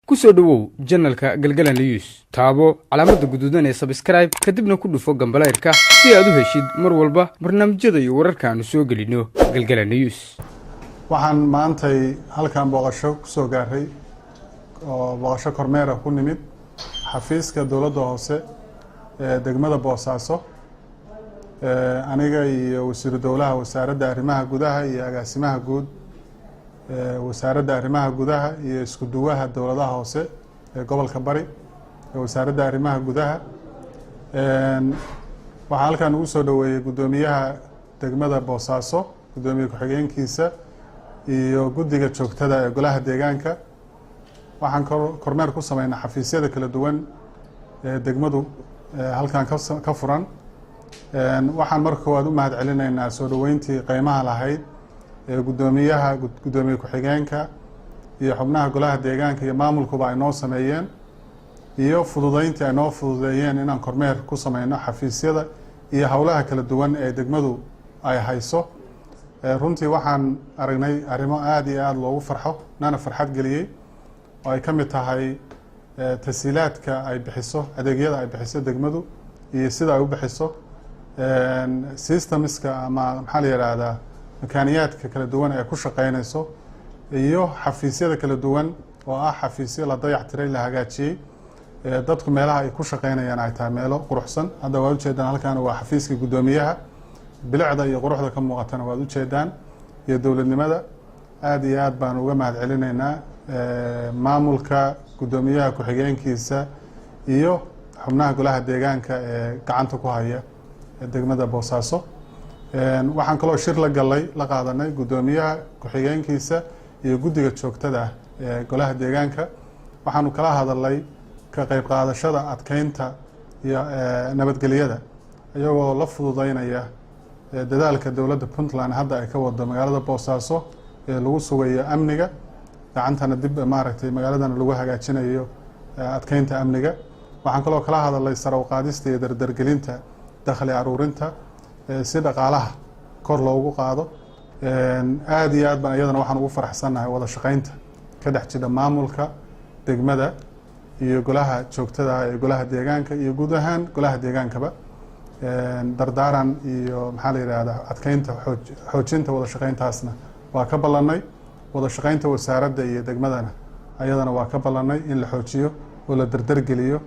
ku soo dhawow channelka Galgalan News taabo calaamada guduudan ee subscribe kadibna ku dhufo gambaleerka si aad u heshid mar walba barnaamijyada iyo wararka aan soo gelino Galgalan News waxaan maantay halkan booqasho ku soo gaaray oo booqasho kormeer ku nimid xafiiska dawladda hoose ee degmada Boosaaso aniga iyo wasiir dawlaha wasaaradda arrimaha gudaha iyo agaasimaha guud wasaaradda arrimaha gudaha iyo isku duwaha dawladaha hoose ee gobolka Bari wasaaradda arrimaha gudaha waxa halkan ugu soo dhaweeyay gudoomiyaha degmada Boosaaso gudoomiye ku-xigeenkiisa iyo guddiga joogtada ee golaha deegaanka waxaan kormeer ku sameynaa xafiisyada kala duwan ee degmadu halkan ka furan waxaan markii koowaad u mahad celinaynaa soo dhaweyntii qiimaha lahayd gudoomiyaha gudoomiye ku-xigeenka iyo xubnaha golaha deegaanka iyo maamulkuba ay noo sameeyeen iyo fududeyntii ay noo fududeeyeen inaan kormeer ku sameyno xafiisyada iyo howlaha kala duwan ee degmadu ay hayso runtii waxaan aragnay arrimo aad iyo aad loogu farxo nana farxad geliyay oo ay ka mid tahay tashiilaadka ay bixiso adeegyada ay bixiso degmadu iyo sida ay u bixiso systemska ama maxaa la yiraahdaa makaaniyaadka kala duwan ee ku shaqeynayso iyo xafiisyada kala duwan oo ah xafiisyo la dayactiray la hagaajiyay dadku meelaha ay ku shaqeynayaan ay tahay meelo quruxsan hadda waad u jeedaan halkan waa xafiiska gudoomiyaha bilicda iyo quruxda ka muuqatana waad u jeedaan iyo dawladnimada aad iyo aad baan uga mahad celinaynaa maamulka gudoomiyaha ku-xigeenkiisa iyo xubnaha golaha deegaanka ee gacanta ku haya degmada Boosaaso waxaan kaloo shir la galay la qaadanay gudoomiyaha ku-xigeenkiisa iyo guddiga joogtada ee golaha deegaanka waxaanu kala hadalay ka qayb qaadashada adkeynta iyo nabadgelyada iyagoo la fududeynaya dadaalka dawladda Puntland hadda ay ka wado magaalada Boosaaso ee lagu sugayo amniga gacantana dib maaragtay magaaladana lagu hagaajinayo adkeynta amniga waxaan kaloo kala hadalay sare u qaadista iyo dardargelinta dakhli aruurinta si dhaqaalaha kor loogu qaado aad iyo aad baan iyadana waxaan ugu faraxsanahay wada shaqeynta ka dhex jira maamulka degmada iyo golaha joogtada ee golaha deegaanka iyo guud ahaan golaha deegaankaba dardaaran iyo maxaa la yiraahdaa adkeynta xoojinta wada shaqeyntaasna waa ka ballanay wada shaqeynta wasaaradda iyo degmadana ayadana waa ka ballanay in la xoojiyo oo la dardargeliyo